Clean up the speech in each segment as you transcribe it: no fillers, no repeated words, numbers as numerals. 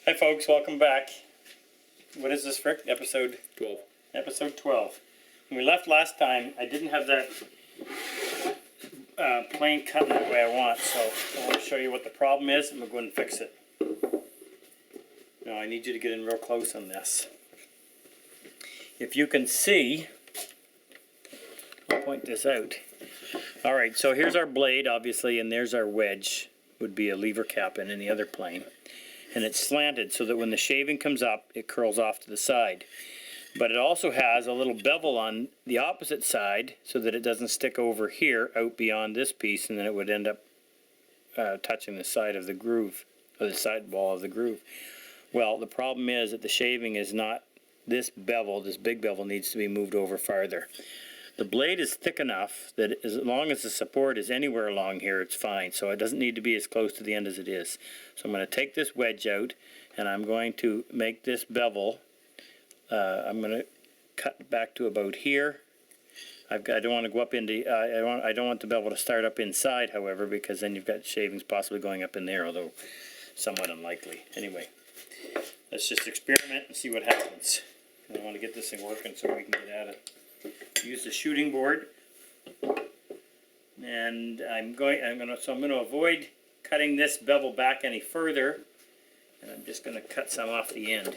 Hi folks, welcome back. What is this, Rick? Episode 12. Episode 12. When we left last time, I didn't have that plane cut the way I want, so I want to show you what the problem is and we'll go and fix it. Now I need you to get in real close on this. If you can see, I'll point this out. Alright, so here's our blade, obviously, and there's our wedge. Would be a lever cap in the other plane. And it's slanted so that when the shaving comes up, it curls off to the side. But it also has a little bevel on the opposite side so that it doesn't stick over here out beyond this piece, and then it would end up touching the side of the groove, or the side wall of the groove. Well, the problem is that the shaving is not this bevel. This big bevel needs to be moved over farther. The blade is thick enough that as long as the support is anywhere along here, it's fine. So it doesn't need to be as close to the end as it is. So I'm going to take this wedge out, and I'm going to make this bevel. I'm going to cut back to about here. I don't want to go up into. I don't want the bevel to start up inside, however, because then you've got shavings possibly going up in there, although somewhat unlikely. Anyway, let's just experiment and see what happens. I want to get this thing working so we can get at it. Use the shooting board, and I'm going to avoid cutting this bevel back any further, and I'm just going to cut some off the end.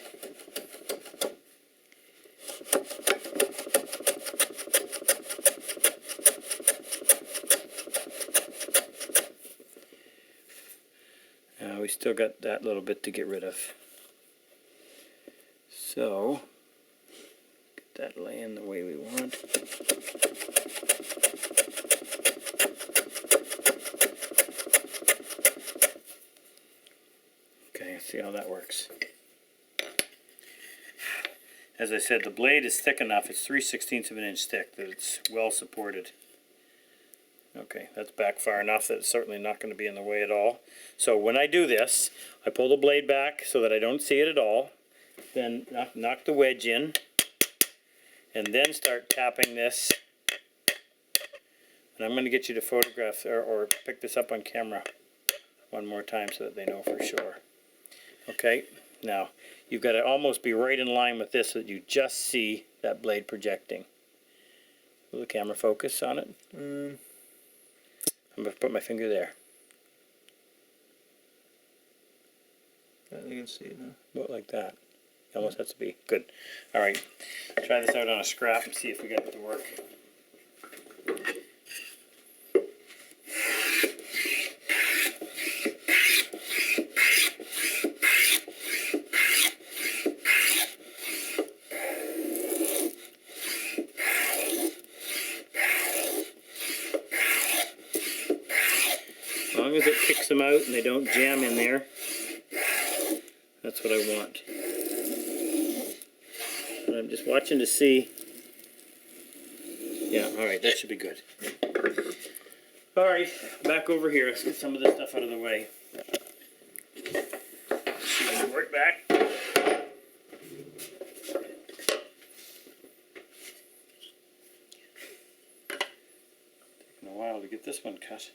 We still got that little bit to get rid of. So get that laying the way we want. Okay, let's see how that works. As I said, the blade is thick enough, it's 3/16 of an inch thick, that it's well supported. Okay, that's back far enough that it's certainly not going to be in the way at all. So when I do this, I pull the blade back so that I don't see it at all, then knock the wedge in, and then start tapping this. And I'm going to get you to photograph or pick this up on camera one more time so that they know for sure. Okay, now you've got to almost be right in line with this so that you just see that blade projecting. Will the camera focus on it? I'm going to put my finger there. I can see it now. About like that. It almost has to be. Good. Alright. Try this out on a scrap and see if we get it to work. As long as it kicks them out and they don't jam in there, that's what I want. And I'm just watching to see. Yeah, alright, that should be good. Alright, back over here. Let's get some of this stuff out of the way. Shooting board back. Taking a while to get this one cut.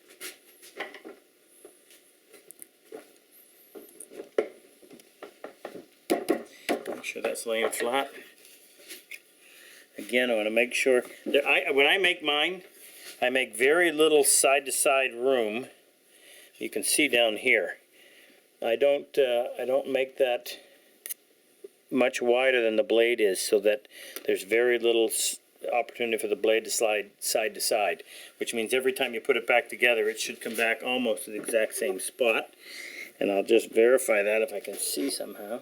Make sure that's laying flat. Again, I want to make sure that when I make mine, I make very little side-to-side room. You can see down here. I don't make that much wider than the blade is, so that there's very little opportunity for the blade to slide side to side. Which means every time you put it back together, it should come back almost to the exact same spot. And I'll just verify that if I can see somehow.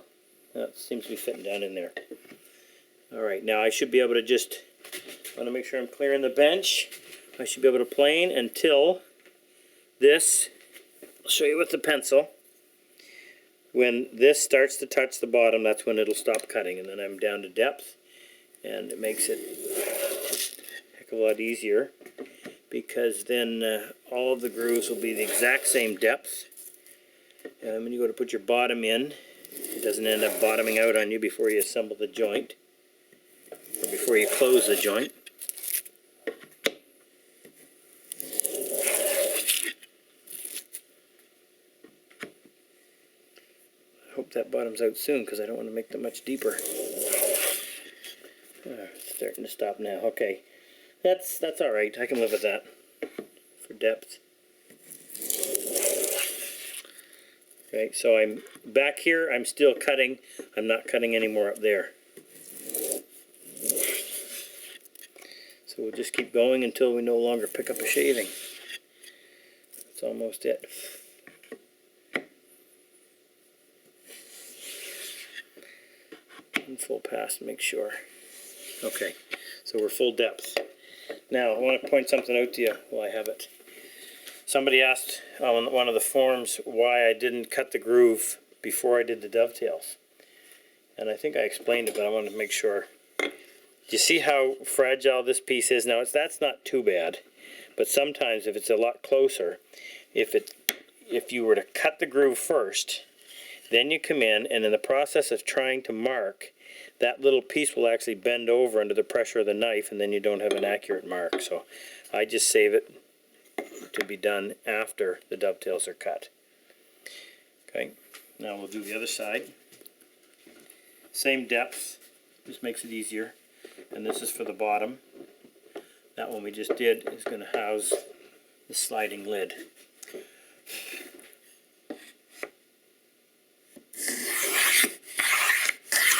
That seems to be fitting down in there. Alright, now I should be able to just, I want to make sure I'm clearing the bench. I should be able to plane until this, I'll show you with the pencil. When this starts to touch the bottom, that's when it'll stop cutting, and then I'm down to depth. And it makes it a heck of a lot easier, because then all of the grooves will be the exact same depth. And when you go to put your bottom in, it doesn't end up bottoming out on you before you assemble the joint, or before you close the joint. hope that bottoms out soon because I don't want to make them much deeper. It's starting to stop now. Okay, that's all right. I can live with that for depth. Okay, so I'm back here. I'm still cutting. I'm not cutting any more up there. So we'll just keep going until we no longer pick up a shaving. That's almost it. And full pass to make sure. Okay, so we're full depth. Now I want to point something out to you while I have it. Somebody asked on one of the forums why I didn't cut the groove before I did the dovetails. And I think I explained it, but I wanted to make sure. Do you see how fragile this piece is? Now that's not too bad, but sometimes if it's a lot closer, if you were to cut the groove first, then you come in, and in the process of trying to mark, that little piece will actually bend over under the pressure of the knife, and then you don't have an accurate mark. So I just save it to be done after the dovetails are cut. Okay, now we'll do the other side. Same depth, just makes it easier. And this is for the bottom. That one we just did is going to house the sliding lid.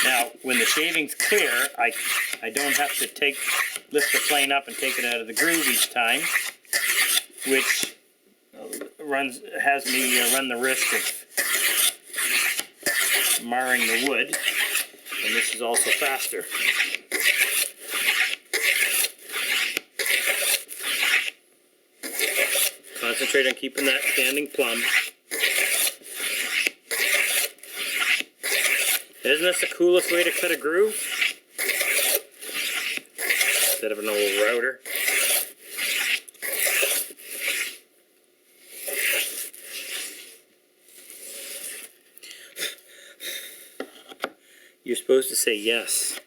Now, when the shaving's clear, I don't have to lift the plane up and take it out of the groove each time, which has me run the risk of marring the wood, and this is also faster. Concentrate on keeping that standing plumb. Isn't this the coolest way to cut a groove? Instead of an old router. You're supposed to say yes.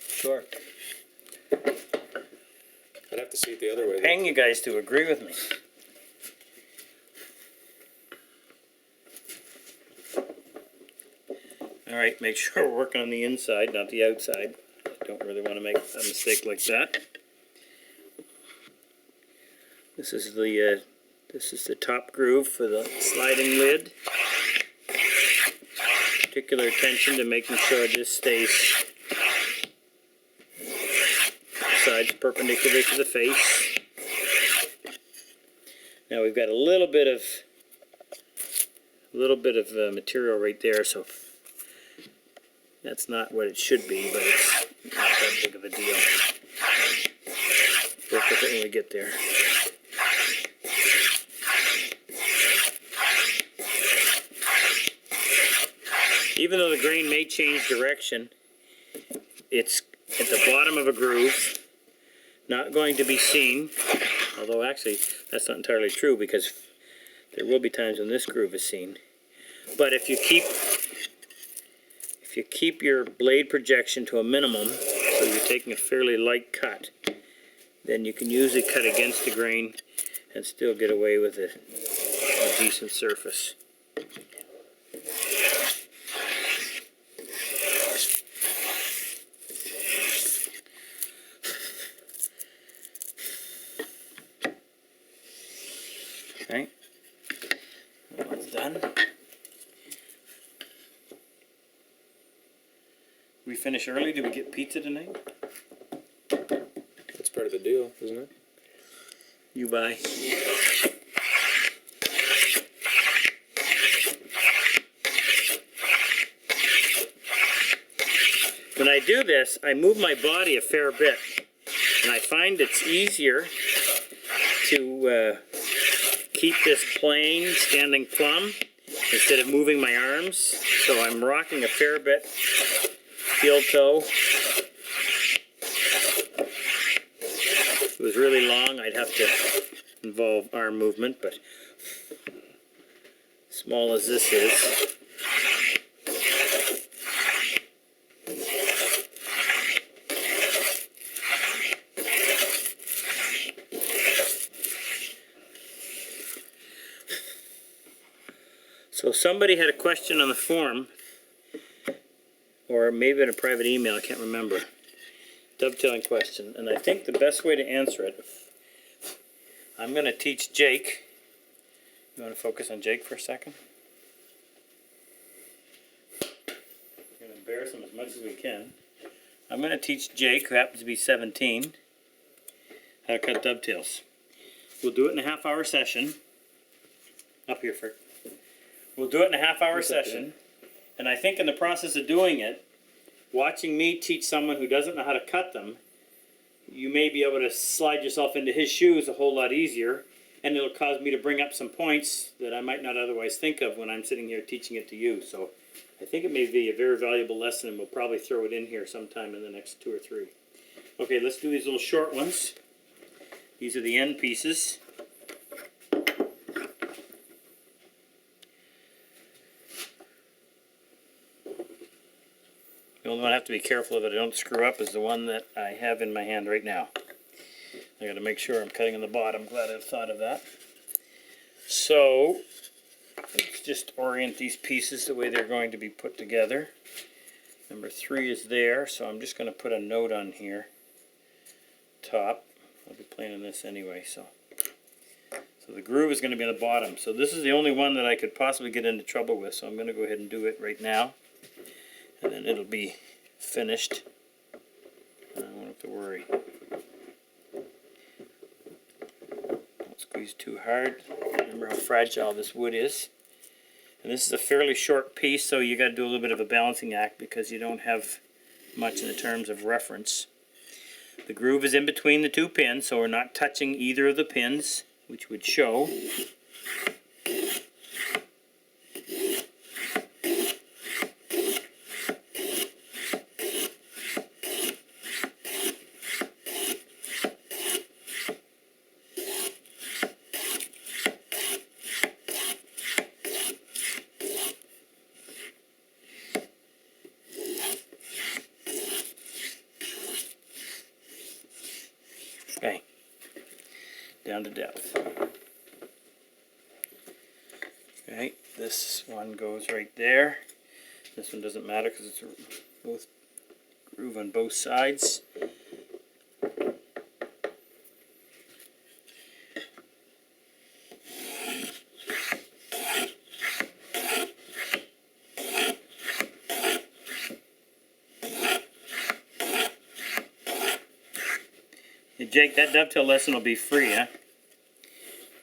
Sure. I'd have to see it the other way. Paying you guys to agree with me. Alright, make sure we're working on the inside, not the outside. Don't really want to make a mistake like that. This is the top groove for the sliding lid. Particular attention to making sure this stays sides perpendicular to the face. Now we've got a little bit of material right there, so that's not what it should be, but it's not that big of a deal. Work with it when we get there. Even though the grain may change direction, it's at the bottom of a groove, not going to be seen, although actually that's not entirely true because there will be times when this groove is seen. But if you keep your blade projection to a minimum, so you're taking a fairly light cut, then you can usually cut against the grain and still get away with a decent surface. Okay, that's done. We finish early? Did we get pizza tonight? That's part of the deal, isn't it? You buy. When I do this, I move my body a fair bit, and I find it's easier to keep this plane standing plumb instead of moving my arms. So I'm rocking a fair bit, heel toe. If it was really long, I'd have to involve arm movement, but small as this is, So somebody had a question on the forum, or maybe in a private email, I can't remember. Dovetailing question, and I think the best way to answer it, I'm going to teach Jake. You want to focus on Jake for a second? We're going to embarrass him as much as we can. I'm going to teach Jake, who happens to be 17, how to cut dovetails. We'll do it in a half-hour session. Up here, Frick. We'll do it in a half-hour session, and I think in the process of doing it, watching me teach someone who doesn't know how to cut them, you may be able to slide yourself into his shoes a whole lot easier, and it'll cause me to bring up some points that I might not otherwise think of when I'm sitting here teaching it to you. So I think it may be a very valuable lesson, and we'll probably throw it in here sometime in the next 2 or 3. Okay, let's do these little short ones. These are the end pieces. The only one I have to be careful that I don't screw up is the one that I have in my hand right now. I got to make sure I'm cutting on the bottom. Glad I thought of that. So let's just orient these pieces the way they're going to be put together. Number 3 is there, so I'm just going to put a note on here. Top. I'll be playing in this anyway, so the groove is going to be on the bottom. So this is the only one that I could possibly get into trouble with, so I'm going to go ahead and do it right now. And then it'll be finished. I don't have to worry. Don't squeeze too hard. Remember how fragile this wood is. And this is a fairly short piece, so you got to do a little bit of a balancing act because you don't have much in the terms of reference. The groove is in between the 2 pins, so we're not touching either of the pins, which would show. Okay, down to depth. Okay, this one goes right there. This one doesn't matter because it's both groove on both sides. Hey Jake, that dovetail lesson will be free, huh?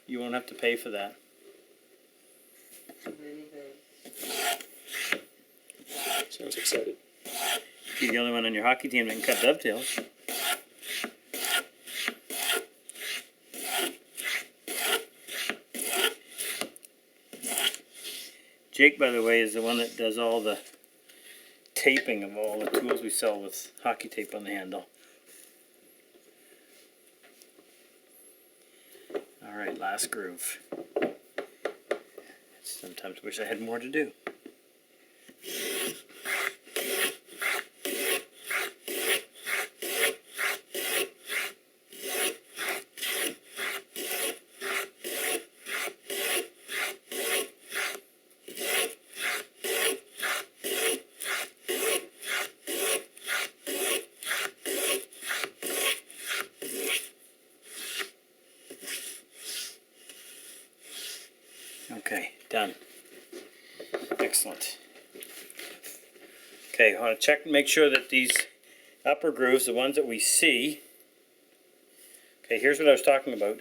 You won't have to pay for that. Sounds excited. You're the only one on your hockey team that can cut dovetails. Jake, by the way, is the one that does all the taping of all the tools we sell with hockey tape on the handle. Alright, last groove. Sometimes wish I had more to do. Okay, done. Excellent. Okay, I want to check and make sure that these upper grooves, the ones that we see. Okay, here's what I was talking about.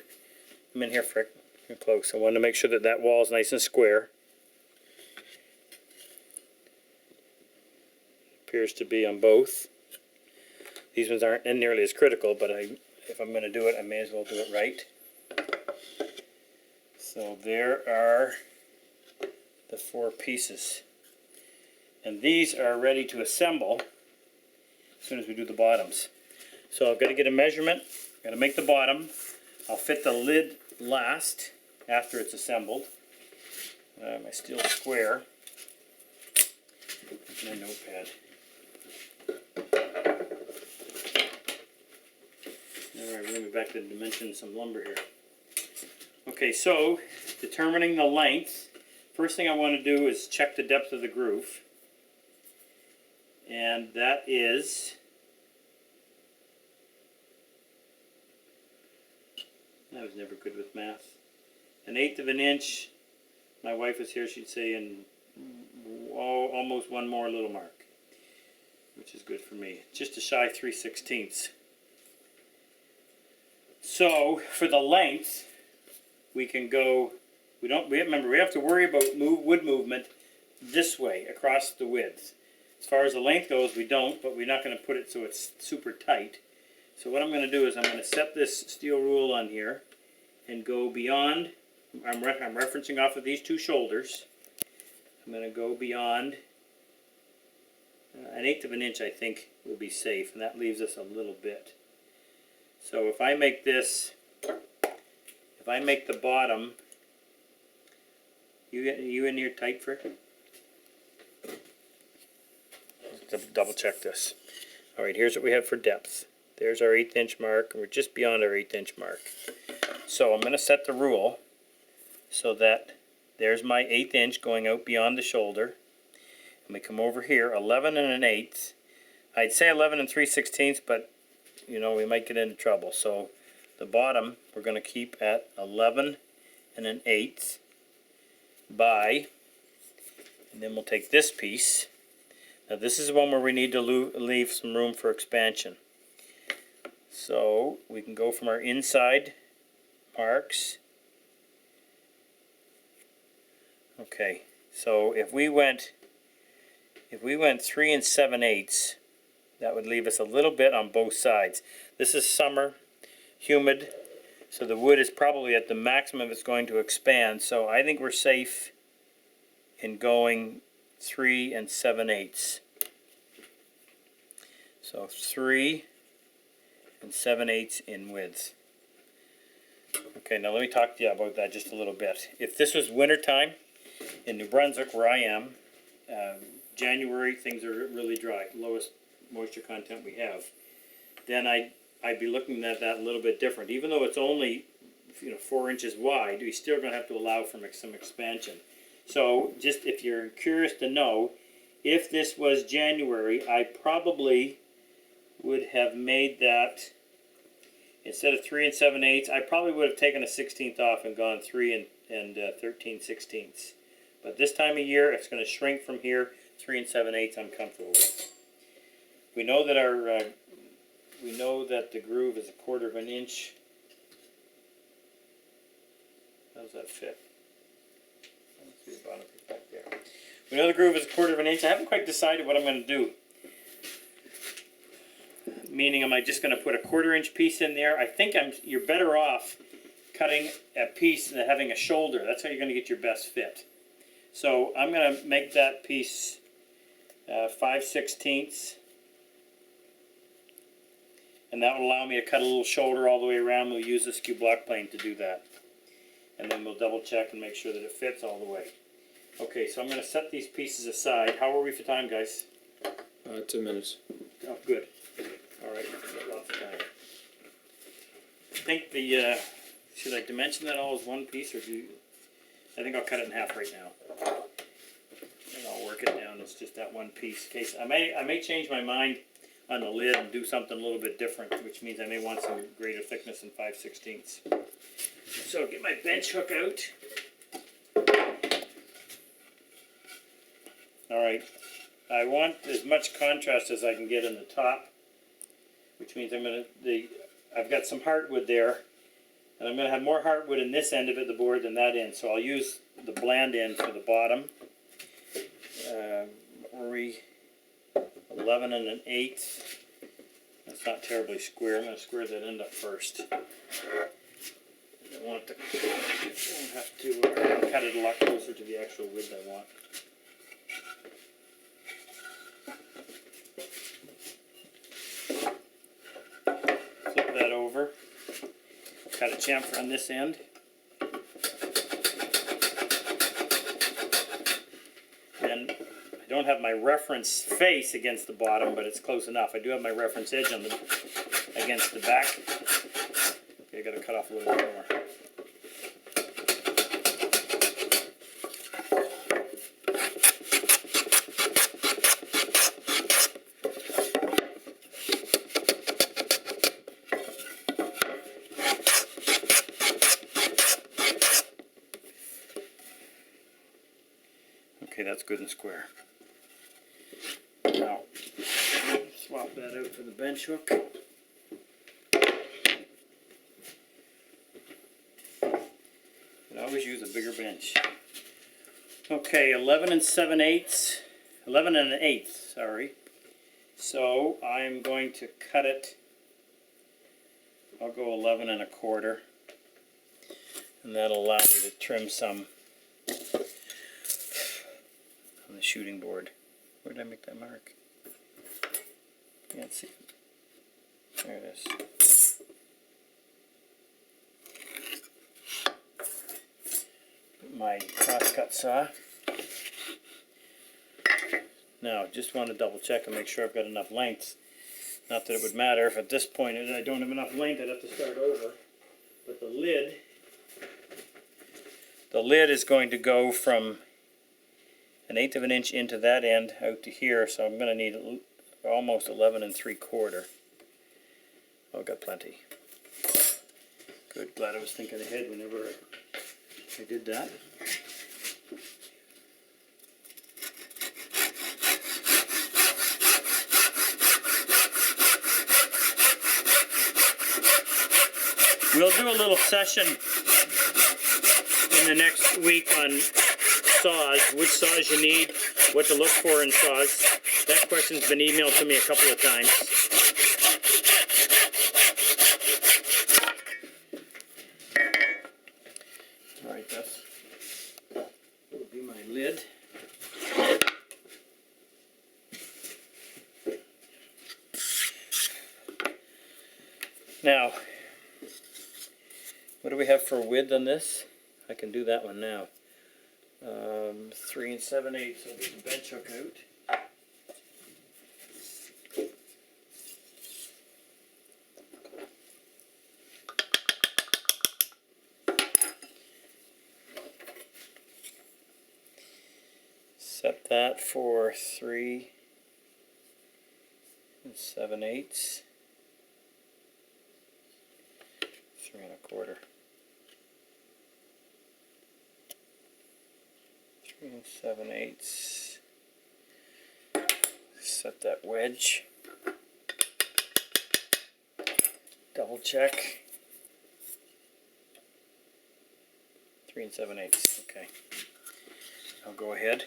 Come in here, Frick. Come close. I want to make sure that that wall is nice and square. Appears to be on both. These ones aren't nearly as critical, but if I'm going to do it, I may as well do it right. So there are the 4 pieces. And these are ready to assemble as soon as we do the bottoms. So I've got to get a measurement, got to make the bottom. I'll fit the lid last after it's assembled. My steel square. My notepad. Alright, we're going to go back to dimension some lumber here. Okay, so determining the length first thing I want to do is check the depth of the groove. And that is, I was never good with math, 1/8 of an inch. My wife was here, she'd say, and almost one more little mark, which is good for me. Just a shy 3/16. So for the length, we can go. We have to worry about wood movement this way across the width. As far as the length goes, we don't, but we're not going to put it so it's super tight. So what I'm going to do is I'm going to set this steel rule on here and go beyond. I'm referencing off of these two shoulders. I'm going to go beyond 1/8 of an inch, I think, will be safe, and that leaves us a little bit. So if I make this, if I make the bottom, you in here tight, Frick? Double check this. All right, here's what we have for depth. There's our 1/8 inch mark, and we're just beyond our 1/8 inch mark. So I'm going to set the rule so that there's my 1/8 inch going out beyond the shoulder. And we come over here, 11 1/8. I'd say 11 3/16, but you know we might get into trouble. So the bottom we're going to keep at 11 1/8 by, and then we'll take this piece. Now this is the one where we need to leave some room for expansion. So we can go from our inside marks. Okay, so if we went 3 7/8, that would leave us a little bit on both sides. This is summer, humid, so the wood is probably at the maximum it's going to expand. So I think we're safe in going 3 7/8. So 3 7/8 in width. Okay, now let me talk to you about that just a little bit. If this was winter time in New Brunswick, where I am, January things are really dry, lowest moisture content we have, then I'd be looking at that a little bit different. Even though it's only 4 inches wide, we still going to have to allow for some expansion. So just if you're curious to know, if this was January, I probably would have made that, instead of 3 7/8, I probably would have taken a 1/16 off and gone 3 13/16. But this time of year, it's going to shrink from here. 3 7/8, I'm comfortable with. We know that the groove is 1/4 of an inch. How does that fit? Let's see the bottom back there. We know the groove is 1/4 of an inch. I haven't quite decided what I'm going to do. Meaning, am I just going to put a 1/4 inch piece in there? I think you're better off cutting a piece than having a shoulder. That's how you're going to get your best fit. So I'm going to make that piece 5/16, and that will allow me to cut a little shoulder all the way around. We'll use the skew block plane to do that, and then we'll double check and make sure that it fits all the way. Okay, so I'm going to set these pieces aside. How are we for time, guys? 2 minutes. Oh, good. All right, got lots of time. I think should I dimension that all as one piece, or I think I'll cut it in half right now. And I'll work it down as just that one piece. In case I may change my mind on the lid and do something a little bit different, which means I may want some greater thickness than 5/16. So get my bench hook out. All right, I want as much contrast as I can get in the top, which means I've got some heartwood there, and I'm going to have more heartwood in this end of the board than that end. So I'll use the bland end for the bottom. 11 1/8. That's not terribly square. I'm going to square that end up first. I won't have to cut it a lot closer to the actual width I want. Flip that over. Cut a chamfer on this end. Then I don't have my reference face against the bottom, but it's close enough. I do have my reference edge against the back. Okay, I got to cut off a little bit more. that's good and square. Now, swap that out for the bench hook. I always use a bigger bench. Okay, 11 1/8, sorry. So I'm going to cut it. I'll go 11 1/4, and that'll allow me to trim some on the shooting board. Where did I make that mark? Can't see. There it is. My crosscut saw. Now, just want to double check and make sure I've got enough length. Not that it would matter if at this point I don't have enough length, I'd have to start over. But the lid is going to go from 1/8 of an inch into that end out to here, so I'm going to need almost 11 3/4. Oh, got plenty. Good, glad I was thinking ahead whenever I did that. We'll do a little session in the next week on saws, which saws you need, what to look for in saws. That question's been emailed to me a couple of times. Alright, that will be my lid. Now, what do we have for width on this? I can do that one now. 3 7/8, so I'll get the bench hook out. Set that for 3 7/8. 3 1/4. 3 7/8. Set that wedge. Double check. 3 7/8. Okay. I'll go ahead.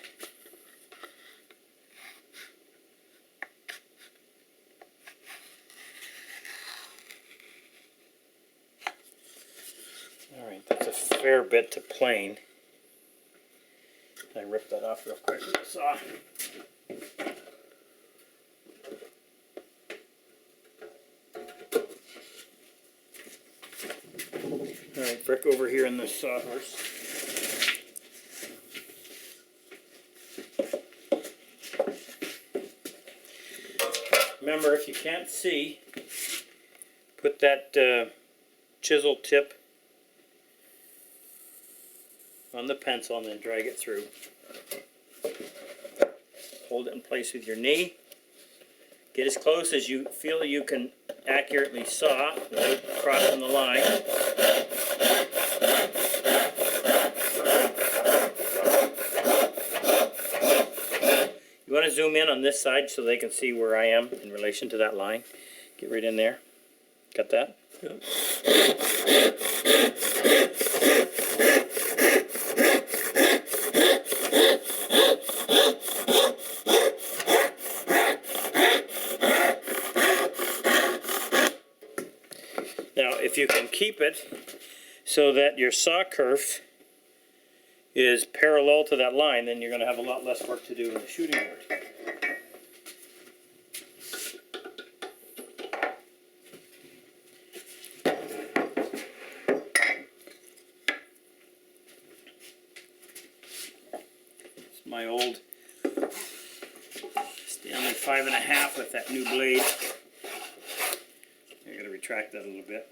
Alright, that's a fair bit to plane. I ripped that off real quick with the saw. Alright, Brick over here in the sawhorse. Remember, if you can't see, put that chisel tip on the pencil and then drag it through. Hold it in place with your knee. Get as close as you feel you can accurately saw without crossing the line. You want to zoom in on this side so they can see where I am in relation to that line. Get right in there. Got that? Yep. Now, if you can keep it so that your saw kerf is parallel to that line, then you're going to have a lot less work to do in the shooting board. It's my old Stanley 5.5 with that new blade. I got to retract that a little bit.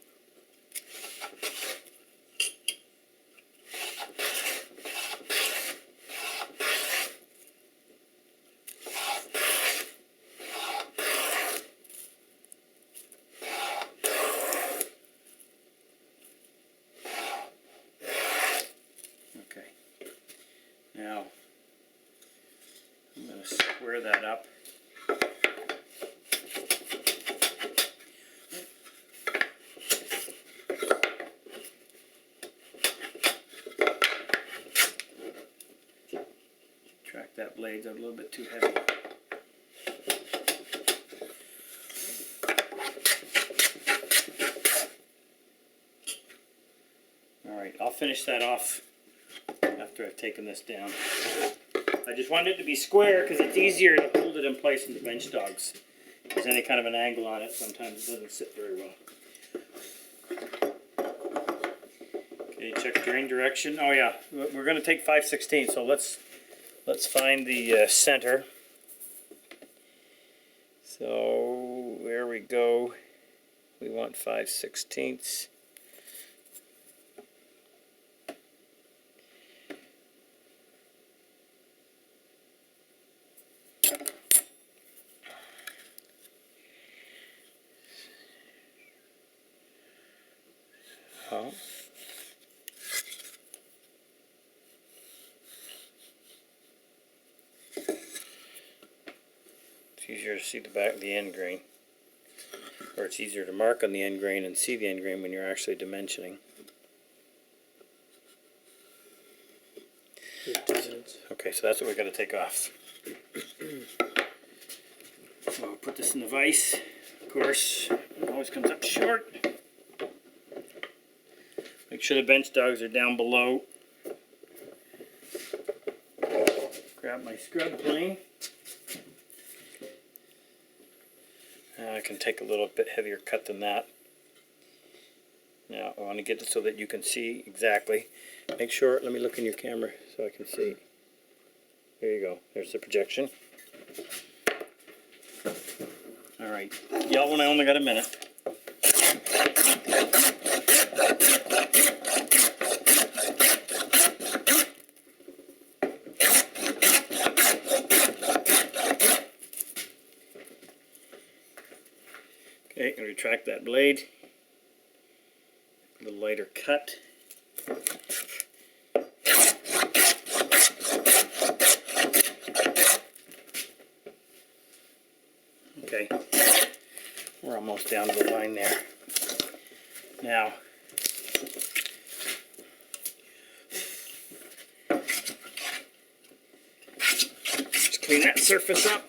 Okay. Now, square that up. Track that blade's a little bit too heavy. Alright, I'll finish that off after I've taken this down. I just wanted it to be square because it's easier to hold it in place in the bench dogs. If there's any kind of an angle on it, sometimes it doesn't sit very well. Okay, check drain direction. Oh yeah, we're going to take 5/16, so let's find the center. So there we go. We want 5/16. Oh. It's easier to see the end grain, or it's easier to mark on the end grain and see the end grain when you're actually dimensioning. 15 minutes. Okay, so that's what we're going to take off. So I'll put this in the vise. Of course, it always comes up short. Make sure the bench dogs are down below. Grab my scrub plane. I can take a little bit heavier cut than that. Now I want to get it so that you can see exactly. Make sure, let me look in your camera so I can see. There you go, there's the projection. Alright, yell when I only got a minute. Okay, and retract that blade. A little lighter cut. Okay, we're almost down to the line there. Now, just clean that surface up.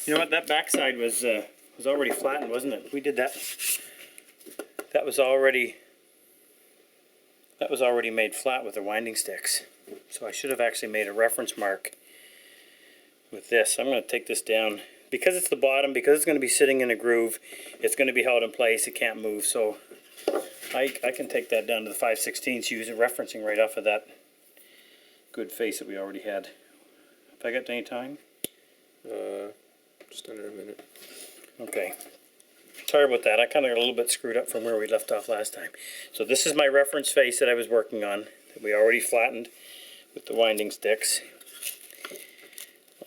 You know what? That backside was already flattened, wasn't it? We did that. That was already made flat with the winding sticks. So I should have actually made a reference mark with this. I'm going to take this down because it's the bottom. Because it's going to be sitting in a groove. It's going to be held in place. It can't move. So I can take that down to the 5/16 using referencing right off of that good face that we already had. Have I got any time? Just under a minute. Okay. Sorry about that. I kind of got a little bit screwed up from where we left off last time. So this is my reference face that I was working on, that we already flattened with the winding sticks.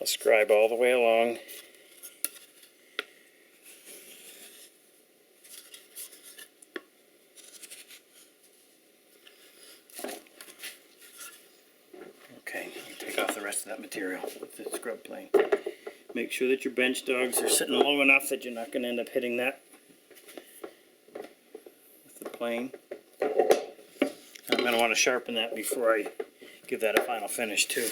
I'll scribe all the way along. Okay, take off the rest of that material with the scrub plane. Make sure that your bench dogs are sitting low enough that you're not going to end up hitting that with the plane. I'm going to want to sharpen that before I give that a final finish too.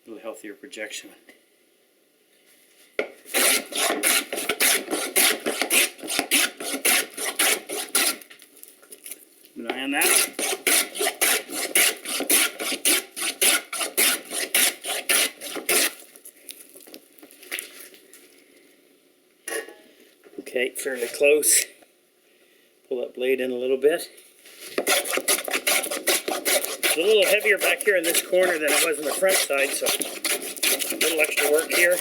A little healthier projection. Keep an eye on that. Okay, fairly close. Pull that blade in a little bit. It's a little heavier back here in this corner than it was on the front side, so a little extra work here.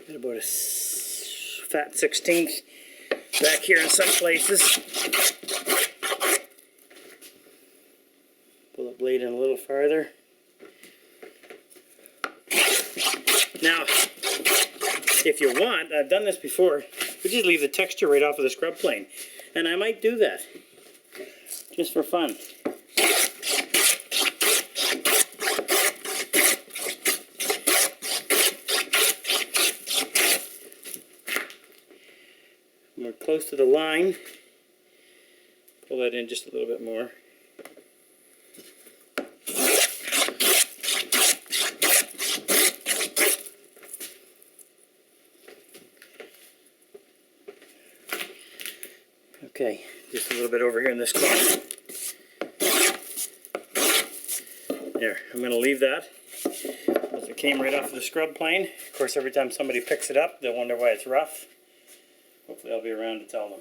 Got about a fat 16th back here in some places. Pull the blade in a little farther. Now, if you want, I've done this before, we just leave the texture right off of the scrub plane. And I might do that, just for fun. We're close to the line. Pull that in just a little bit more. Okay, just a little bit over here in this corner. There, I'm going to leave that. As it came right off of the scrub plane. Of course, every time somebody picks it up, they'll wonder why it's rough. Hopefully I'll be around to tell them.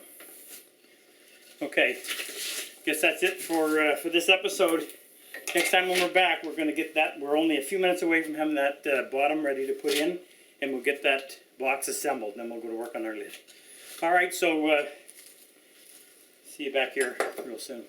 Okay, guess that's it for this episode. Next time when we're back, we're going to get that. We're only a few minutes away from having that bottom ready to put in. And we'll get that box assembled. Then we'll go to work on our lid. Alright, so see you back here real soon.